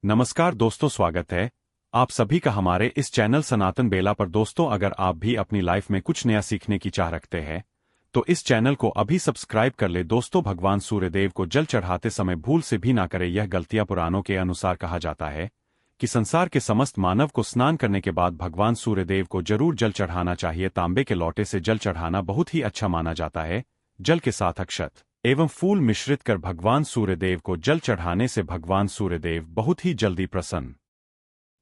नमस्कार दोस्तों, स्वागत है आप सभी का हमारे इस चैनल सनातन बेला पर। दोस्तों, अगर आप भी अपनी लाइफ में कुछ नया सीखने की चाह रखते हैं तो इस चैनल को अभी सब्सक्राइब कर ले। दोस्तों, भगवान सूर्यदेव को जल चढ़ाते समय भूल से भी ना करें यह गलतियां। पुराणों के अनुसार कहा जाता है कि संसार के समस्त मानव को स्नान करने के बाद भगवान सूर्यदेव को जरूर जल चढ़ाना चाहिए। तांबे के लोटे से जल चढ़ाना बहुत ही अच्छा माना जाता है। जल के साथ अक्षत एवं फूल मिश्रित कर भगवान सूर्यदेव को जल चढ़ाने से भगवान सूर्यदेव बहुत ही जल्दी प्रसन्न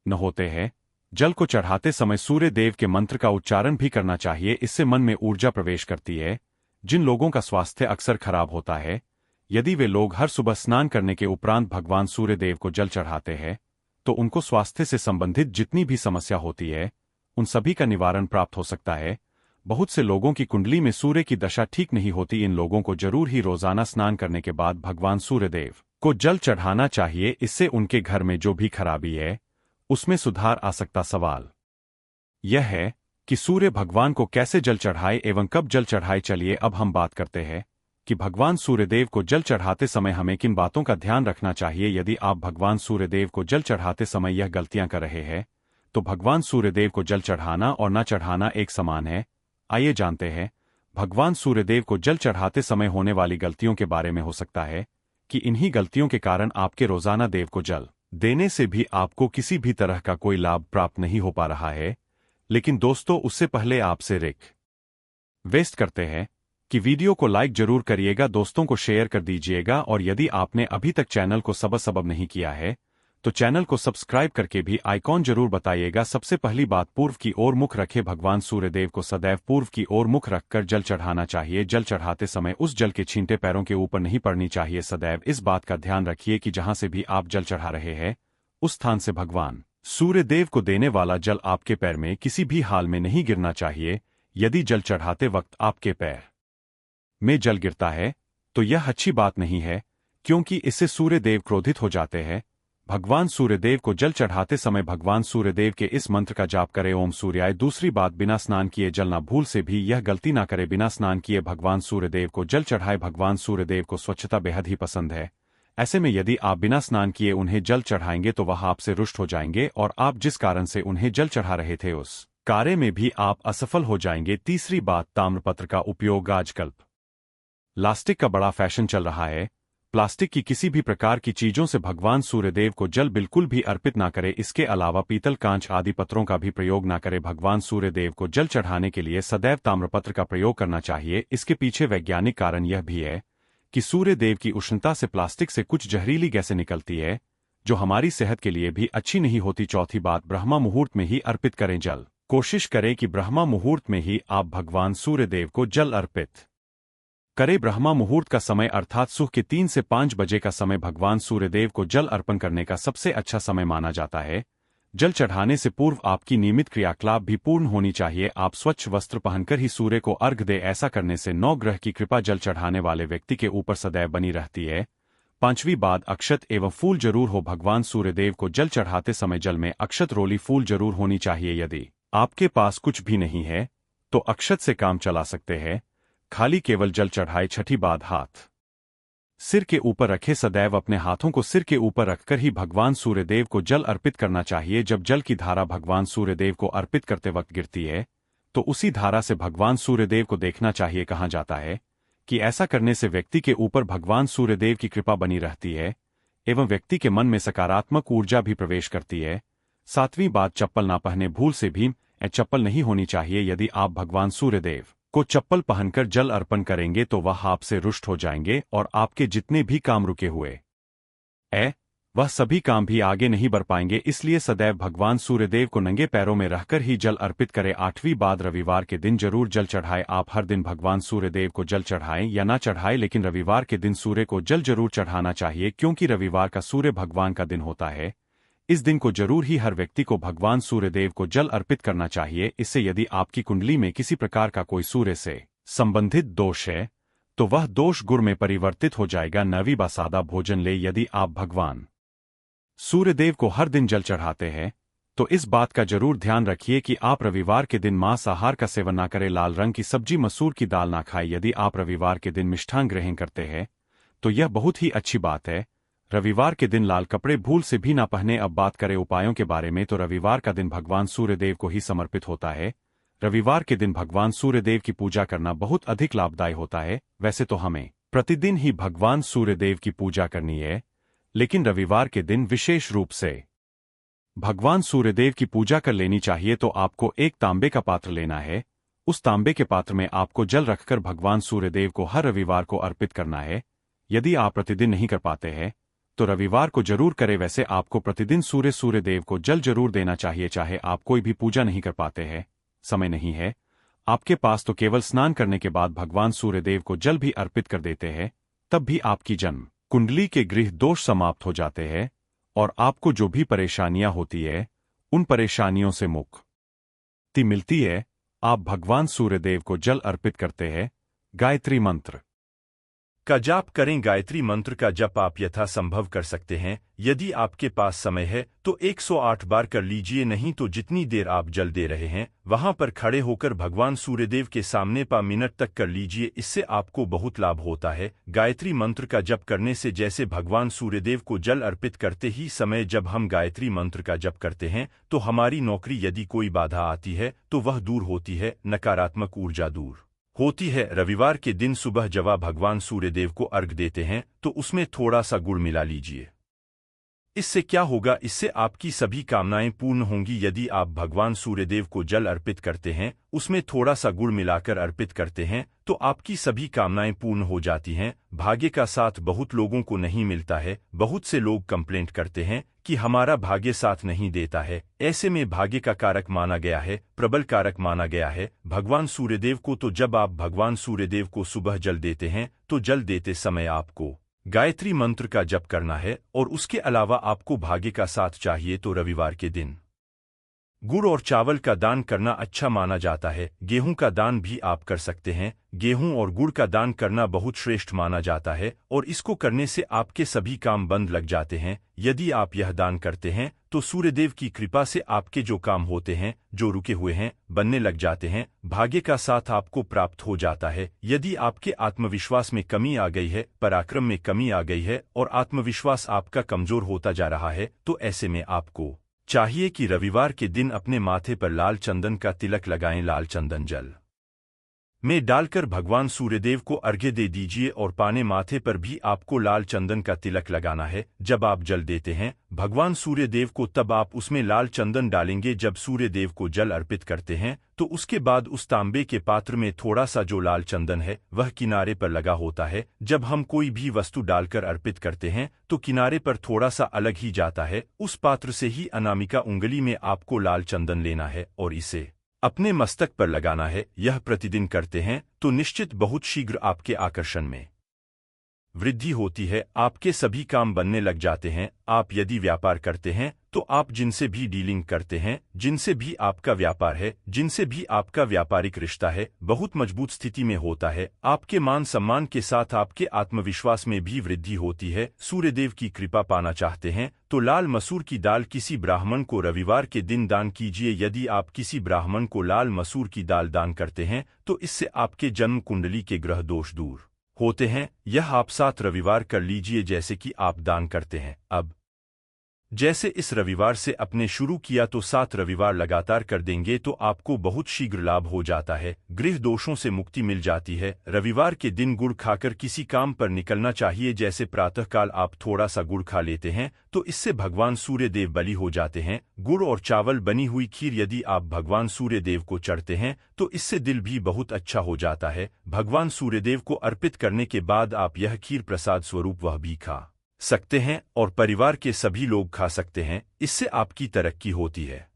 न होते हैं। जल को चढ़ाते समय सूर्य देव के मंत्र का उच्चारण भी करना चाहिए, इससे मन में ऊर्जा प्रवेश करती है। जिन लोगों का स्वास्थ्य अक्सर खराब होता है, यदि वे लोग हर सुबह स्नान करने के उपरांत भगवान सूर्य देव को जल चढ़ाते हैं तो उनको स्वास्थ्य से संबंधित जितनी भी समस्या होती है उन सभी का निवारण प्राप्त हो सकता है। बहुत से लोगों की कुंडली में सूर्य की दशा ठीक नहीं होती, इन लोगों को जरूर ही रोजाना स्नान करने के बाद भगवान सूर्यदेव को जल चढ़ाना चाहिए। इससे उनके घर में जो भी खराबी है उसमें सुधार आ सकता। सवाल यह है कि सूर्य भगवान को कैसे जल चढ़ाए एवं कब जल चढ़ाए। चलिए अब हम बात करते हैं कि भगवान सूर्यदेव को जल चढ़ाते समय हमें किन बातों का ध्यान रखना चाहिए। यदि आप भगवान सूर्यदेव को जल चढ़ाते समय यह गलतियां कर रहे हैं तो भगवान सूर्यदेव को जल चढ़ाना और न चढ़ाना एक समान है। आइए जानते हैं भगवान सूर्यदेव को जल चढ़ाते समय होने वाली गलतियों के बारे में। हो सकता है कि इन्हीं गलतियों के कारण आपके रोजाना देव को जल देने से भी आपको किसी भी तरह का कोई लाभ प्राप्त नहीं हो पा रहा है। लेकिन दोस्तों, उससे पहले आपसे रिक्वेस्ट करते हैं कि वीडियो को लाइक जरूर करिएगा, दोस्तों को शेयर कर दीजिएगा और यदि आपने अभी तक चैनल को सब्सक्राइब नहीं किया है तो चैनल को सब्सक्राइब करके भी आइकॉन जरूर बताइएगा। सबसे पहली बात, पूर्व की ओर मुख रखे। भगवान सूर्यदेव को सदैव पूर्व की ओर मुख रखकर जल चढ़ाना चाहिए। जल चढ़ाते समय उस जल के छींटे पैरों के ऊपर नहीं पड़नी चाहिए। सदैव इस बात का ध्यान रखिए कि जहां से भी आप जल चढ़ा रहे हैं उस स्थान से भगवान सूर्यदेव को देने वाला जल आपके पैर में किसी भी हाल में नहीं गिरना चाहिए। यदि जल चढ़ाते वक्त आपके पैर में जल गिरता है तो यह अच्छी बात नहीं है, क्योंकि इससे सूर्यदेव क्रोधित हो जाते हैं। भगवान सूर्यदेव को जल चढ़ाते समय भगवान सूर्यदेव के इस मंत्र का जाप करें, ओम सूर्याय। दूसरी बात, बिना स्नान किए जल ना भूल से भी यह गलती ना करें। बिना स्नान किए भगवान सूर्यदेव को जल चढ़ाए। भगवान सूर्यदेव को स्वच्छता बेहद ही पसंद है। ऐसे में यदि आप बिना स्नान किए उन्हें जल चढ़ाएंगे तो वह आपसे रुष्ट हो जाएंगे और आप जिस कारण से उन्हें जल चढ़ा रहे थे उस कार्य में भी आप असफल हो जाएंगे। तीसरी बात, ताम्रपत्र का उपयोग। आजकल प्लास्टिक का बड़ा फैशन चल रहा है। प्लास्टिक की किसी भी प्रकार की चीजों से भगवान सूर्यदेव को जल बिल्कुल भी अर्पित ना करें। इसके अलावा पीतल, कांच आदि पत्रों का भी प्रयोग ना करें। भगवान सूर्यदेव को जल चढ़ाने के लिए सदैव ताम्रपत्र का प्रयोग करना चाहिए। इसके पीछे वैज्ञानिक कारण यह भी है कि सूर्यदेव की उष्णता से प्लास्टिक से कुछ जहरीली गैसें निकलती है जो हमारी सेहत के लिए भी अच्छी नहीं होती। चौथी बात, ब्रह्मा मुहूर्त में ही अर्पित करें जल। कोशिश करें कि ब्रह्मा मुहूर्त में ही आप भगवान सूर्यदेव को जल अर्पित करें। ब्रह्मा मुहूर्त का समय अर्थात सुबह के 3 से 5 बजे का समय भगवान सूर्यदेव को जल अर्पण करने का सबसे अच्छा समय माना जाता है। जल चढ़ाने से पूर्व आपकी नियमित क्रियाकलाप भी पूर्ण होनी चाहिए। आप स्वच्छ वस्त्र पहनकर ही सूर्य को अर्घ दें। ऐसा करने से 9 ग्रह की कृपा जल चढ़ाने वाले व्यक्ति के ऊपर सदैव बनी रहती है। पांचवी बात, अक्षत एवं फूल जरूर हो। भगवान सूर्यदेव को जल चढ़ाते समय जल में अक्षत रोली फूल जरूर होनी चाहिए। यदि आपके पास कुछ भी नहीं है तो अक्षत से काम चला सकते हैं, खाली केवल जल चढ़ाए। छठी बात, हाथ सिर के ऊपर रखे। सदैव अपने हाथों को सिर के ऊपर रखकर ही भगवान सूर्यदेव को जल अर्पित करना चाहिए। जब जल की धारा भगवान सूर्यदेव को अर्पित करते वक्त गिरती है तो उसी धारा से भगवान सूर्यदेव को देखना चाहिए। कहा जाता है कि ऐसा करने से व्यक्ति के ऊपर भगवान सूर्यदेव की कृपा बनी रहती है एवं व्यक्ति के मन में सकारात्मक ऊर्जा भी प्रवेश करती है। सातवीं बात, चप्पल ना पहने। भूल से भी चप्पल नहीं होनी चाहिए। यदि आप भगवान सूर्यदेव को चप्पल पहनकर जल अर्पण करेंगे तो वह आपसे रुष्ट हो जाएंगे और आपके जितने भी काम रुके हुए वह सभी काम भी आगे नहीं बढ़ पाएंगे। इसलिए सदैव भगवान सूर्यदेव को नंगे पैरों में रहकर ही जल अर्पित करें। आठवीं बात, रविवार के दिन जरूर जल चढ़ाएं। आप हर दिन भगवान सूर्यदेव को जल चढ़ाएं या ना चढ़ाएं, लेकिन रविवार के दिन सूर्य को जल जरूर चढ़ाना चाहिए, क्योंकि रविवार का सूर्य भगवान का दिन होता है। इस दिन को जरूर ही हर व्यक्ति को भगवान सूर्यदेव को जल अर्पित करना चाहिए। इससे यदि आपकी कुंडली में किसी प्रकार का कोई सूर्य से संबंधित दोष है तो वह दोष गुण में परिवर्तित हो जाएगा। 9वीं बात, सादा भोजन ले। यदि आप भगवान सूर्यदेव को हर दिन जल चढ़ाते हैं तो इस बात का जरूर ध्यान रखिए कि आप रविवार के दिन मांसाहार का सेवन ना करें। लाल रंग की सब्जी, मसूर की दाल ना खाएं। यदि आप रविवार के दिन मिष्ठान ग्रहण करते हैं तो यह बहुत ही अच्छी बात है। रविवार के दिन लाल कपड़े भूल से भी ना पहने। अब बात करें उपायों के बारे में तो रविवार का दिन भगवान सूर्यदेव को ही समर्पित होता है। रविवार के दिन भगवान सूर्यदेव की पूजा करना बहुत अधिक लाभदायी होता है। वैसे तो हमें प्रतिदिन ही भगवान सूर्यदेव की पूजा करनी है, लेकिन रविवार के दिन विशेष रूप से भगवान सूर्यदेव की पूजा कर लेनी चाहिए। तो आपको एक तांबे का पात्र लेना है। उस तांबे के पात्र में आपको जल रखकर भगवान सूर्यदेव को हर रविवार को अर्पित करना है। यदि आप प्रतिदिन नहीं कर पाते हैं तो रविवार को जरूर करें। वैसे आपको प्रतिदिन सूर्यदेव को जल जरूर देना चाहिए। चाहे आप कोई भी पूजा नहीं कर पाते हैं, समय नहीं है आपके पास, तो केवल स्नान करने के बाद भगवान सूर्यदेव को जल भी अर्पित कर देते हैं, तब भी आपकी जन्म कुंडली के गृह दोष समाप्त हो जाते हैं और आपको जो भी परेशानियां होती है उन परेशानियों से मुक्ति मिलती है। आप भगवान सूर्यदेव को जल अर्पित करते हैं। गायत्री मंत्र का जाप करें। गायत्री मंत्र का जप आप यथासंभव कर सकते हैं। यदि आपके पास समय है तो 108 बार कर लीजिए, नहीं तो जितनी देर आप जल दे रहे हैं वहां पर खड़े होकर भगवान सूर्यदेव के सामने 5 मिनट तक कर लीजिए। इससे आपको बहुत लाभ होता है। गायत्री मंत्र का जप करने से जैसे भगवान सूर्यदेव को जल अर्पित करते ही समय जब हम गायत्री मंत्र का जप करते हैं तो हमारी नौकरी यदि कोई बाधा आती है तो वह दूर होती है, नकारात्मक ऊर्जा दूर होती है। रविवार के दिन सुबह जब आप भगवान सूर्यदेव को अर्घ देते हैं तो उसमें थोड़ा सा गुड़ मिला लीजिए। इससे क्या होगा, इससे आपकी सभी कामनाएं पूर्ण होंगी। यदि आप भगवान सूर्यदेव को जल अर्पित करते हैं, उसमें थोड़ा सा गुड़ मिलाकर अर्पित करते हैं, तो आपकी सभी कामनाएं पूर्ण हो जाती हैं। भाग्य का साथ बहुत लोगों को नहीं मिलता है। बहुत से लोग कंप्लेंट करते हैं कि हमारा भाग्य साथ नहीं देता है। ऐसे में भाग्य का कारक माना गया है, प्रबल कारक माना गया है भगवान सूर्यदेव को। तो जब आप भगवान सूर्यदेव को सुबह जल देते हैं तो जल देते समय आपको गायत्री मंत्र का जप करना है। और उसके अलावा आपको भाग्य का साथ चाहिए तो रविवार के दिन गुड़ और चावल का दान करना अच्छा माना जाता है। गेहूं का दान भी आप कर सकते हैं। गेहूं और गुड़ का दान करना बहुत श्रेष्ठ माना जाता है और इसको करने से आपके सभी काम बंद लग जाते हैं। यदि आप यह दान करते हैं तो सूर्यदेव की कृपा से आपके जो काम होते हैं, जो रुके हुए हैं, बनने लग जाते हैं। भाग्य का साथ आपको प्राप्त हो जाता है। यदि आपके आत्मविश्वास में कमी आ गई है, पराक्रम में कमी आ गई है और आत्मविश्वास आपका कमजोर होता जा रहा है, तो ऐसे में आपको चाहिए कि रविवार के दिन अपने माथे पर लाल चंदन का तिलक लगाएं। लाल चंदन जल में डालकर भगवान सूर्यदेव को अर्घ्य दे दीजिए और पाने माथे पर भी आपको लाल चंदन का तिलक लगाना है। जब आप जल देते हैं भगवान सूर्यदेव को तब आप उसमें लाल चंदन डालेंगे। जब सूर्यदेव को जल अर्पित करते हैं तो उसके बाद उस तांबे के पात्र में थोड़ा सा जो लाल चंदन है वह किनारे पर लगा होता है। जब हम कोई भी वस्तु डालकर अर्पित करते हैं तो किनारे पर थोड़ा सा अलग ही जाता है। उस पात्र से ही अनामिका उंगली में आपको लाल चंदन लेना है और इसे अपने मस्तक पर लगाना है। यह प्रतिदिन करते हैं तो निश्चित बहुत शीघ्र आपके आकर्षण में वृद्धि होती है। आपके सभी काम बनने लग जाते हैं। आप यदि व्यापार करते हैं तो आप जिनसे भी डीलिंग करते हैं, जिनसे भी आपका व्यापार है, जिनसे भी आपका व्यापारिक रिश्ता है, बहुत मजबूत स्थिति में होता है। आपके मान सम्मान के साथ आपके आत्मविश्वास में भी वृद्धि होती है। सूर्यदेव की कृपा पाना चाहते हैं तो लाल मसूर की दाल किसी ब्राह्मण को रविवार के दिन दान कीजिए। यदि आप किसी ब्राह्मण को लाल मसूर की दाल दान करते हैं तो इससे आपके जन्म कुंडली के ग्रह दोष दूर होते हैं। यह आप 7 रविवार कर लीजिए जैसे कि आप दान करते हैं। अब जैसे इस रविवार से अपने शुरू किया तो 7 रविवार लगातार कर देंगे तो आपको बहुत शीघ्र लाभ हो जाता है। गृह दोषों से मुक्ति मिल जाती है। रविवार के दिन गुड़ खाकर किसी काम पर निकलना चाहिए। जैसे प्रातःकाल आप थोड़ा सा गुड़ खा लेते हैं तो इससे भगवान सूर्यदेव बलि हो जाते हैं। गुड़ और चावल बनी हुई खीर यदि आप भगवान सूर्यदेव को चढ़ते हैं तो इससे दिल भी बहुत अच्छा हो जाता है। भगवान सूर्यदेव को अर्पित करने के बाद आप यह खीर प्रसाद स्वरूप वह भी खा सकते हैं और परिवार के सभी लोग खा सकते हैं। इससे आपकी तरक्की होती है।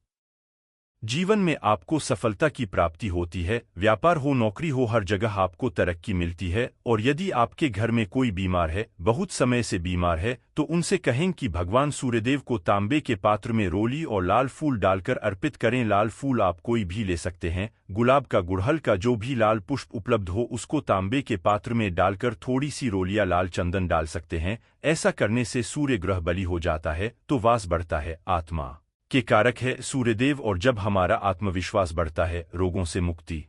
जीवन में आपको सफलता की प्राप्ति होती है। व्यापार हो, नौकरी हो, हर जगह आपको तरक्की मिलती है। और यदि आपके घर में कोई बीमार है, बहुत समय से बीमार है, तो उनसे कहें कि भगवान सूर्यदेव को तांबे के पात्र में रोली और लाल फूल डालकर अर्पित करें। लाल फूल आप कोई भी ले सकते हैं। गुलाब का, गुड़हल का, जो भी लाल पुष्प उपलब्ध हो उसको तांबे के पात्र में डालकर थोड़ी सी रोलियां लाल चंदन डाल सकते हैं। ऐसा करने से सूर्य ग्रह बलि हो जाता है तो वास बढ़ता है। आत्मा के कारक है सूर्यदेव और जब हमारा आत्मविश्वास बढ़ता है रोगों से मुक्ति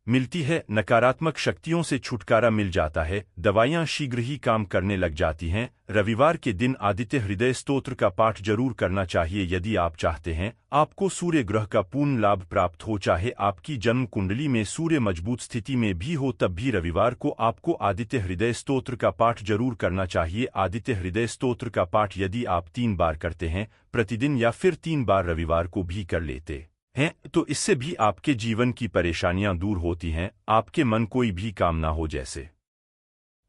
मिलती है, नकारात्मक शक्तियों से छुटकारा मिल जाता है, दवाइयाँ शीघ्र ही काम करने लग जाती हैं। रविवार के दिन आदित्य हृदय स्तोत्र का पाठ जरूर करना चाहिए यदि आप चाहते हैं आपको सूर्य ग्रह का पूर्ण लाभ प्राप्त हो। चाहे आपकी जन्म कुंडली में सूर्य मजबूत स्थिति में भी हो, तब भी रविवार को आपको आदित्य हृदय स्तोत्र का पाठ जरूर करना चाहिए। आदित्य हृदय स्तोत्र का पाठ यदि आप 3 बार करते हैं प्रतिदिन या फिर 3 बार रविवार को भी कर लेते हैं तो इससे भी आपके जीवन की परेशानियां दूर होती हैं, आपके मन कोई भी काम ना हो। जैसे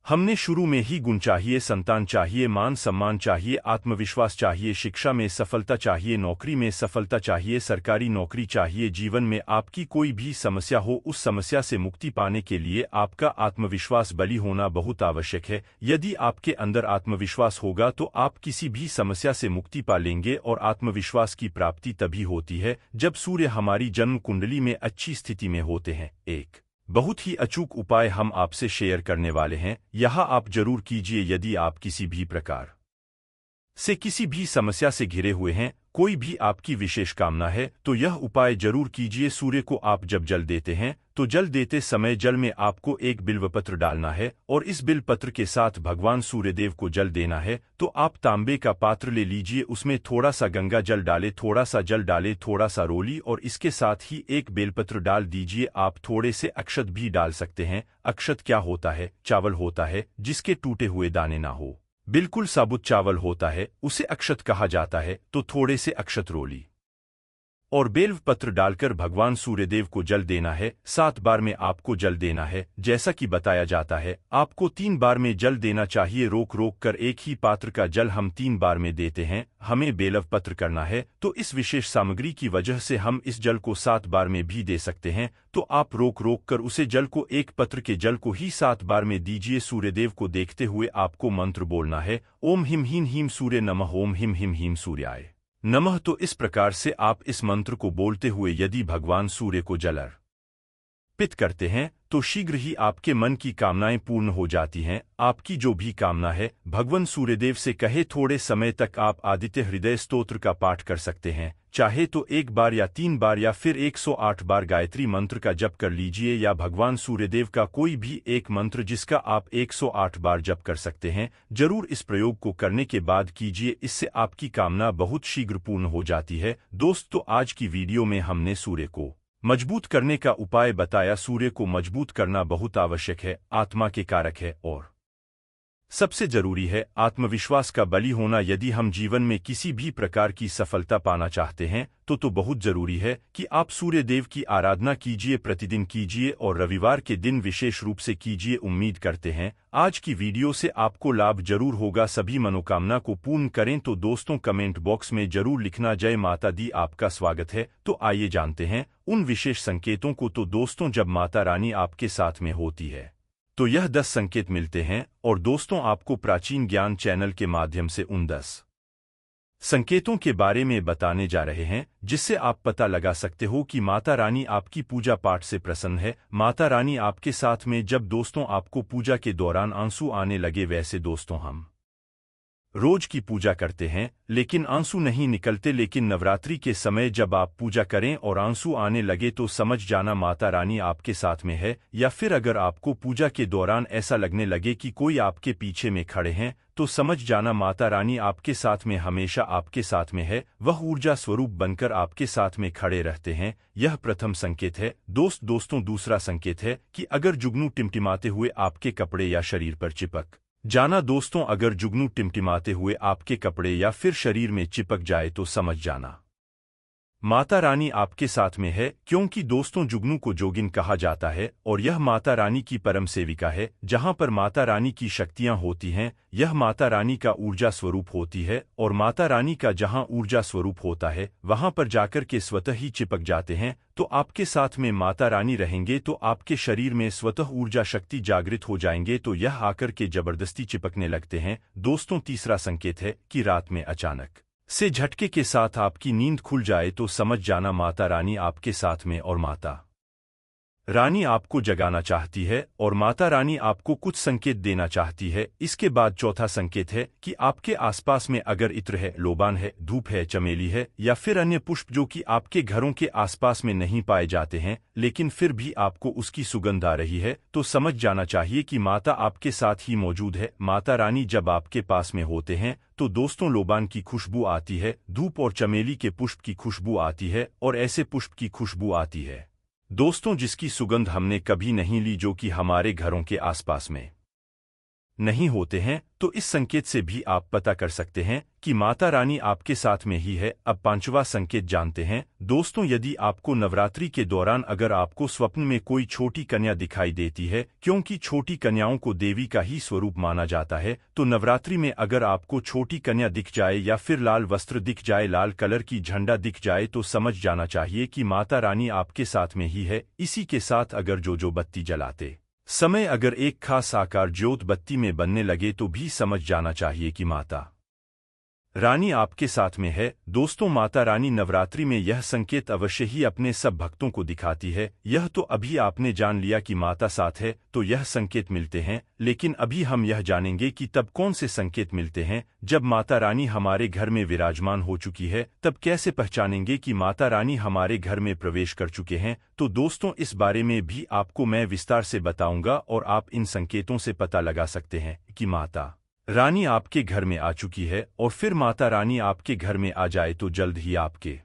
हमने शुरू में ही गुण चाहिए, संतान चाहिए, मान सम्मान चाहिए, आत्मविश्वास चाहिए, शिक्षा में सफलता चाहिए, नौकरी में सफलता चाहिए, सरकारी नौकरी चाहिए। जीवन में आपकी कोई भी समस्या हो, उस समस्या से मुक्ति पाने के लिए आपका आत्मविश्वास बली होना बहुत आवश्यक है। यदि आपके अंदर आत्मविश्वास होगा तो आप किसी भी समस्या से मुक्ति पा लेंगे। और आत्मविश्वास की प्राप्ति तभी होती है जब सूर्य हमारी जन्म कुंडली में अच्छी स्थिति में होते हैं। एक बहुत ही अचूक उपाय हम आपसे शेयर करने वाले हैं, यह आप जरूर कीजिए। यदि आप किसी भी प्रकार से किसी भी समस्या से घिरे हुए हैं, कोई भी आपकी विशेष कामना है, तो यह उपाय जरूर कीजिए। सूर्य को आप जब जल देते हैं तो जल देते समय जल में आपको एक बिल्वपत्र डालना है और इस बिल्वपत्र के साथ भगवान सूर्यदेव को जल देना है। तो आप तांबे का पात्र ले लीजिए, उसमें थोड़ा सा गंगा जल डाले, थोड़ा सा जल डाले, थोड़ा सा रोली और इसके साथ ही एक बेलपत्र डाल दीजिए। आप थोड़े से अक्षत भी डाल सकते हैं। अक्षत क्या होता है? चावल होता है जिसके टूटे हुए दाने ना हो, बिल्कुल साबुत चावल होता है, उसे अक्षत कहा जाता है। तो थोड़े से अक्षत, रोली और बेल्व पत्र डालकर भगवान सूर्यदेव को जल देना है। 7 बार में आपको जल देना है। जैसा कि बताया जाता है आपको 3 बार में जल देना चाहिए। रोक रोक कर एक ही पात्र का जल हम 3 बार में देते हैं। हमें बेलव पत्र करना है तो इस विशेष सामग्री की वजह से हम इस जल को 7 बार में भी दे सकते हैं। तो आप रोक रोक कर उसे जल को, एक पत्र के जल को ही 7 बार में दीजिए। सूर्यदेव को देखते हुए आपको मंत्र बोलना है, ओम हिम हीम हीम सूर्य नमः, ओम हिम हिम हीम सूर्याय नमः। तो इस प्रकार से आप इस मंत्र को बोलते हुए यदि भगवान सूर्य को जल अर्पित करते हैं तो शीघ्र ही आपके मन की कामनाएं पूर्ण हो जाती हैं। आपकी जो भी कामना है भगवान सूर्यदेव से कहे। थोड़े समय तक आप आदित्य हृदय स्तोत्र का पाठ कर सकते हैं, चाहे तो 1 बार या 3 बार या फिर 108 बार गायत्री मंत्र का जप कर लीजिए, या भगवान सूर्यदेव का कोई भी एक मंत्र जिसका आप 108 बार जप कर सकते हैं। जरूर इस प्रयोग को करने के बाद कीजिए, इससे आपकी कामना बहुत शीघ्र पूर्ण हो जाती है। दोस्तों, आज की वीडियो में हमने सूर्य को मजबूत करने का उपाय बताया। सूर्य को मजबूत करना बहुत आवश्यक है, आत्मा के कारक है और सबसे जरूरी है आत्मविश्वास का बली होना। यदि हम जीवन में किसी भी प्रकार की सफलता पाना चाहते हैं तो बहुत जरूरी है कि आप सूर्य देव की आराधना कीजिए, प्रतिदिन कीजिए और रविवार के दिन विशेष रूप से कीजिए। उम्मीद करते हैं आज की वीडियो से आपको लाभ जरूर होगा। सभी मनोकामना को पूर्ण करें। तो दोस्तों, कमेंट बॉक्स में जरूर लिखना, जय माता दी। आपका स्वागत है। तो आइए जानते हैं उन विशेष संकेतों को। तो दोस्तों, जब माता रानी आपके साथ में होती है तो यह 10 संकेत मिलते हैं। और दोस्तों, आपको प्राचीन ज्ञान चैनल के माध्यम से उन 10 संकेतों के बारे में बताने जा रहे हैं जिससे आप पता लगा सकते हो कि माता रानी आपकी पूजा पाठ से प्रसन्न है। माता रानी आपके साथ में जब दोस्तों आपको पूजा के दौरान आंसू आने लगे, वैसे दोस्तों हम रोज की पूजा करते हैं लेकिन आंसू नहीं निकलते, लेकिन नवरात्रि के समय जब आप पूजा करें और आंसू आने लगे तो समझ जाना माता रानी आपके साथ में है। या फिर अगर आपको पूजा के दौरान ऐसा लगने लगे कि कोई आपके पीछे में खड़े हैं तो समझ जाना माता रानी आपके साथ में, हमेशा आपके साथ में है। वह ऊर्जा स्वरूप बनकर आपके साथ में खड़े रहते हैं। यह प्रथम संकेत है। दोस्तों, दूसरा संकेत है कि अगर जुगनू टिमटिमाते हुए आपके कपड़े या शरीर पर चिपक जाना। दोस्तों, अगर जुगनू टिमटिमाते हुए आपके कपड़े या फिर शरीर में चिपक जाए तो समझ जाना माता रानी आपके साथ में है। क्योंकि दोस्तों, जुगनू को जोगिन कहा जाता है और यह माता रानी की परम सेविका है। जहां पर माता रानी की शक्तियां होती हैं, यह माता रानी का ऊर्जा स्वरूप होती है। और माता रानी का जहां ऊर्जा स्वरूप होता है वहां पर जाकर के स्वतः ही चिपक जाते हैं। तो आपके साथ में माता रानी रहेंगे तो आपके शरीर में स्वतः ऊर्जा शक्ति जागृत हो जाएंगे, तो यह आकर के जबरदस्ती चिपकने लगते हैं। दोस्तों, तीसरा संकेत है कि रात में अचानक से झटके के साथ आपकी नींद खुल जाए तो समझ जाना माता रानी आपके साथ में और माता रानी आपको जगाना चाहती है और माता रानी आपको कुछ संकेत देना चाहती है। इसके बाद चौथा संकेत है कि आपके आसपास में अगर इत्र है, लोबान है, धूप है, चमेली है या फिर अन्य पुष्प जो कि आपके घरों के आसपास में नहीं पाए जाते हैं लेकिन फिर भी आपको उसकी सुगंध आ रही है, तो समझ जाना चाहिए कि माता आपके साथ ही मौजूद है। माता रानी जब आपके पास में होते हैं तो दोस्तों लोबान की खुशबू आती है, धूप और चमेली के पुष्प की खुशबू आती है और ऐसे पुष्प की खुशबू आती है दोस्तों जिसकी सुगंध हमने कभी नहीं ली, जो कि हमारे घरों के आसपास में नहीं होते हैं। तो इस संकेत से भी आप पता कर सकते हैं कि माता रानी आपके साथ में ही है। अब पांचवा संकेत जानते हैं दोस्तों, यदि आपको नवरात्रि के दौरान अगर आपको स्वप्न में कोई छोटी कन्या दिखाई देती है, क्योंकि छोटी कन्याओं को देवी का ही स्वरूप माना जाता है, तो नवरात्रि में अगर आपको छोटी कन्या दिख जाए या फिर लाल वस्त्र दिख जाए, लाल कलर की झंडा दिख जाए, तो समझ जाना चाहिए कि माता रानी आपके साथ में ही है। इसी के साथ अगर जो बत्ती जलाते समय अगर एक खास आकार ज्योत बत्ती में बनने लगे तो भी समझ जाना चाहिए कि माता रानी आपके साथ में है। दोस्तों माता रानी नवरात्रि में यह संकेत अवश्य ही अपने सब भक्तों को दिखाती है। यह तो अभी आपने जान लिया कि माता साथ है, तो यह संकेत मिलते हैं, लेकिन अभी हम यह जानेंगे कि तब कौन से संकेत मिलते हैं जब माता रानी हमारे घर में विराजमान हो चुकी है। तब कैसे पहचानेंगे कि माता रानी हमारे घर में प्रवेश कर चुके हैं। तो दोस्तों इस बारे में भी आपको मैं विस्तार से बताऊंगा और आप इन संकेतों से पता लगा सकते हैं कि माता रानी आपके घर में आ चुकी है। और फिर माता रानी आपके घर में आ जाए तो जल्द ही आपके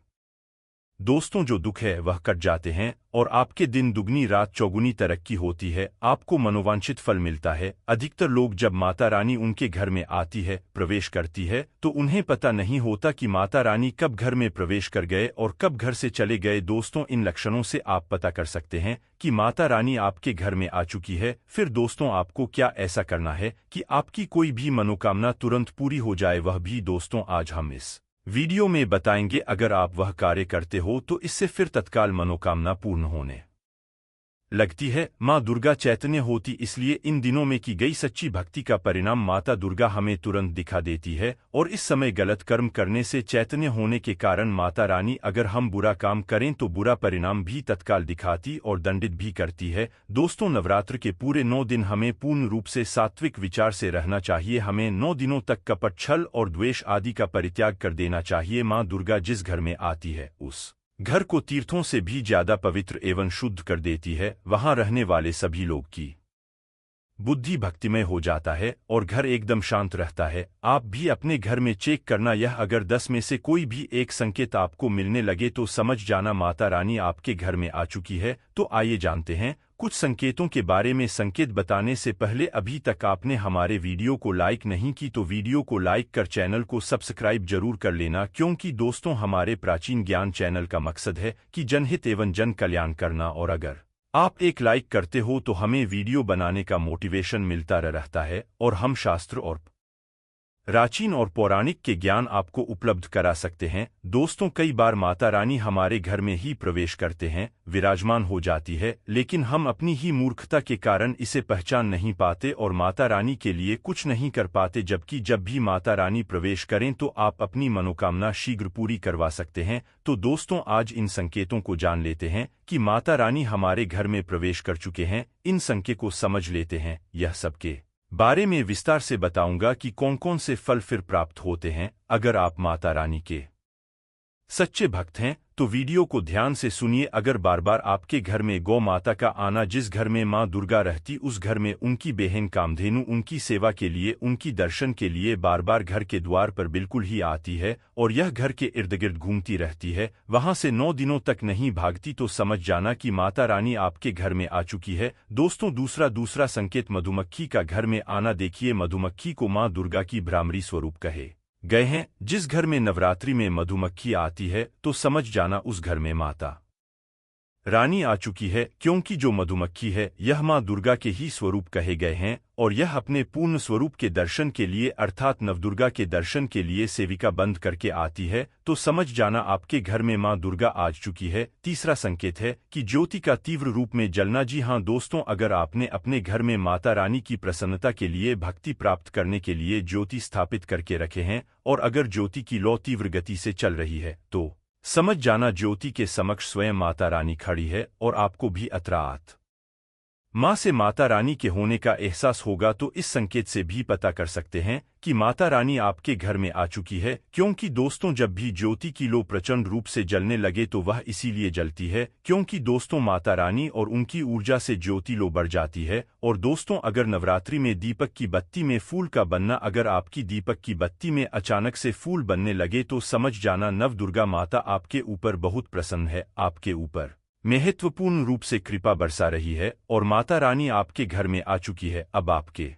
दोस्तों जो दुख है वह कट जाते हैं और आपके दिन दुगनी रात चौगुनी तरक्की होती है, आपको मनोवांछित फल मिलता है। अधिकतर लोग जब माता रानी उनके घर में आती है, प्रवेश करती है, तो उन्हें पता नहीं होता कि माता रानी कब घर में प्रवेश कर गए और कब घर से चले गए। दोस्तों इन लक्षणों से आप पता कर सकते हैं कि माता रानी आपके घर में आ चुकी है। फिर दोस्तों आपको क्या ऐसा करना है कि आपकी कोई भी मनोकामना तुरंत पूरी हो जाए, वह भी दोस्तों आज हम इस वीडियो में बताएंगे। अगर आप वह कार्य करते हो तो इससे फिर तत्काल मनोकामना पूर्ण होने लगती है। माँ दुर्गा चैतन्य होती, इसलिए इन दिनों में की गई सच्ची भक्ति का परिणाम माता दुर्गा हमें तुरंत दिखा देती है। और इस समय गलत कर्म करने से चैतन्य होने के कारण माता रानी अगर हम बुरा काम करें तो बुरा परिणाम भी तत्काल दिखाती और दंडित भी करती है। दोस्तों नवरात्र के पूरे 9 दिन हमें पूर्ण रूप से सात्विक विचार से रहना चाहिए। हमें 9 दिनों तक कपट, छल और द्वेष आदि का परित्याग कर देना चाहिए। माँ दुर्गा जिस घर में आती है उस घर को तीर्थों से भी ज्यादा पवित्र एवं शुद्ध कर देती है। वहां रहने वाले सभी लोग की बुद्धि भक्तिमय हो जाता है और घर एकदम शांत रहता है। आप भी अपने घर में चेक करना, यह अगर 10 में से कोई भी एक संकेत आपको मिलने लगे तो समझ जाना माता रानी आपके घर में आ चुकी है। तो आइए जानते हैं कुछ संकेतों के बारे में। संकेत बताने से पहले अभी तक आपने हमारे वीडियो को लाइक नहीं की तो वीडियो को लाइक कर चैनल को सब्सक्राइब जरूर कर लेना, क्योंकि दोस्तों हमारे प्राचीन ज्ञान चैनल का मकसद है कि जनहित एवं जन कल्याण करना। और अगर आप एक लाइक करते हो तो हमें वीडियो बनाने का मोटिवेशन मिलता रहता है और हम शास्त्र और प्राचीन और पौराणिक के ज्ञान आपको उपलब्ध करा सकते हैं। दोस्तों कई बार माता रानी हमारे घर में ही प्रवेश करते हैं, विराजमान हो जाती है, लेकिन हम अपनी ही मूर्खता के कारण इसे पहचान नहीं पाते और माता रानी के लिए कुछ नहीं कर पाते। जबकि जब भी माता रानी प्रवेश करें तो आप अपनी मनोकामना शीघ्र पूरी करवा सकते हैं। तो दोस्तों आज इन संकेतों को जान लेते हैं कि माता रानी हमारे घर में प्रवेश कर चुके हैं। इन संकेत को समझ लेते हैं, यह सबके बारे में विस्तार से बताऊंगा कि कौन कौन से फल फिर प्राप्त होते हैं अगर आप माता रानी के सच्चे भक्त हैं। तो वीडियो को ध्यान से सुनिए। अगर बार बार आपके घर में गौ माता का आना, जिस घर में माँ दुर्गा रहती उस घर में उनकी बहन कामधेनु उनकी सेवा के लिए, उनकी दर्शन के लिए बार बार घर के द्वार पर बिल्कुल ही आती है और यह घर के इर्द गिर्द घूमती रहती है, वहां से 9 दिनों तक नहीं भागती, तो समझ जाना कि माता रानी आपके घर में आ चुकी है। दोस्तों दूसरा संकेत मधुमक्खी का घर में आना। देखिए मधुमक्खी को माँ दुर्गा की भ्रामरी स्वरूप कहे गए हैं। जिस घर में नवरात्रि में मधुमक्खी आती है तो समझ जाना उस घर में माता रानी आ चुकी है, क्योंकि जो मधुमक्खी है यह माँ दुर्गा के ही स्वरूप कहे गए हैं और यह अपने पूर्ण स्वरूप के दर्शन के लिए अर्थात नवदुर्गा के दर्शन के लिए सेविका बंद करके आती है। तो समझ जाना आपके घर में माँ दुर्गा आ चुकी है। तीसरा संकेत है कि ज्योति का तीव्र रूप में जलना। जी हाँ दोस्तों, अगर आपने अपने घर में माता रानी की प्रसन्नता के लिए, भक्ति प्राप्त करने के लिए ज्योति स्थापित करके रखे हैं और अगर ज्योति की लौ तीव्र गति से चल रही है तो समझ जाना ज्योति के समक्ष स्वयं माता रानी खड़ी है और आपको भी अतरात माँ से माता रानी के होने का एहसास होगा तो इस संकेत से भी पता कर सकते हैं कि माता रानी आपके घर में आ चुकी है, क्योंकि दोस्तों जब भी ज्योति की लो प्रचंड रूप से जलने लगे तो वह इसीलिए जलती है क्योंकि दोस्तों माता रानी और उनकी ऊर्जा से ज्योति लो बढ़ जाती है। और दोस्तों अगर नवरात्रि में दीपक की बत्ती में फूल का बनना, अगर आपकी दीपक की बत्ती में अचानक से फूल बनने लगे तो समझ जाना नव दुर्गा माता आपके ऊपर बहुत प्रसन्न है, आपके ऊपर महत्वपूर्ण रूप से कृपा बरसा रही है और माता रानी आपके घर में आ चुकी है। अब आपके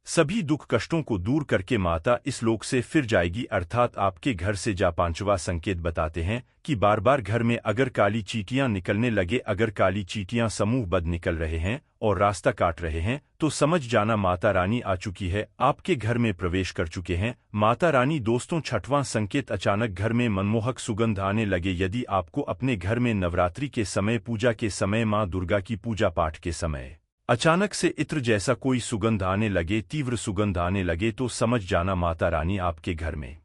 सभी दुख कष्टों को दूर करके माता इस लोक से फिर जाएगी, अर्थात आपके घर से जा। पांचवा संकेत बताते हैं कि बार बार घर में अगर काली चींटियां निकलने लगे, अगर काली चींटियां समूहबद्ध निकल रहे हैं और रास्ता काट रहे हैं तो समझ जाना माता रानी आ चुकी है, आपके घर में प्रवेश कर चुके हैं माता रानी। दोस्तों छठवां संकेत, अचानक घर में मनमोहक सुगंध आने लगे। यदि आपको अपने घर में नवरात्रि के समय, पूजा के समय, माँ दुर्गा की पूजा पाठ के समय अचानक से इत्र जैसा कोई सुगंध आने लगे, तीव्र सुगंध आने लगे तो समझ जाना माता रानी आपके घर में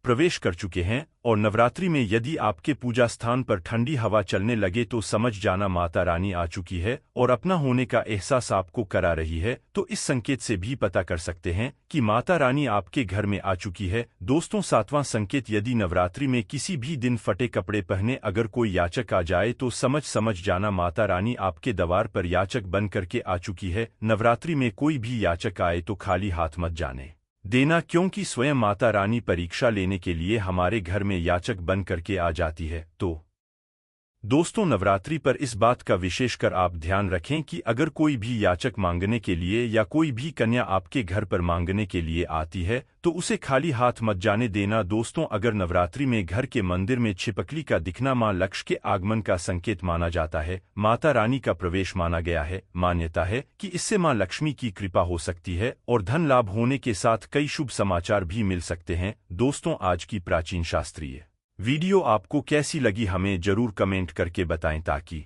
प्रवेश कर चुके हैं। और नवरात्रि में यदि आपके पूजा स्थान पर ठंडी हवा चलने लगे तो समझ जाना माता रानी आ चुकी है और अपना होने का एहसास आपको करा रही है। तो इस संकेत से भी पता कर सकते हैं कि माता रानी आपके घर में आ चुकी है। दोस्तों सातवां संकेत, यदि नवरात्रि में किसी भी दिन फटे कपड़े पहने अगर कोई याचक आ जाए तो समझ जाना माता रानी आपके द्वार पर याचक बन करके आ चुकी है। नवरात्रि में कोई भी याचक आए तो खाली हाथ मत जाने देना, क्योंकि स्वयं माता रानी परीक्षा लेने के लिए हमारे घर में याचक बन करके आ जाती है। तो दोस्तों नवरात्रि पर इस बात का विशेषकर आप ध्यान रखें कि अगर कोई भी याचक मांगने के लिए या कोई भी कन्या आपके घर पर मांगने के लिए आती है तो उसे खाली हाथ मत जाने देना। दोस्तों अगर नवरात्रि में घर के मंदिर में छिपकली का दिखना मां लक्ष्मी के आगमन का संकेत माना जाता है, माता रानी का प्रवेश माना गया है। मान्यता है कि इससे मां लक्ष्मी की कृपा हो सकती है और धन लाभ होने के साथ कई शुभ समाचार भी मिल सकते हैं। दोस्तों आज की प्राचीन शास्त्रीय वीडियो आपको कैसी लगी हमें जरूर कमेंट करके बताएं ताकि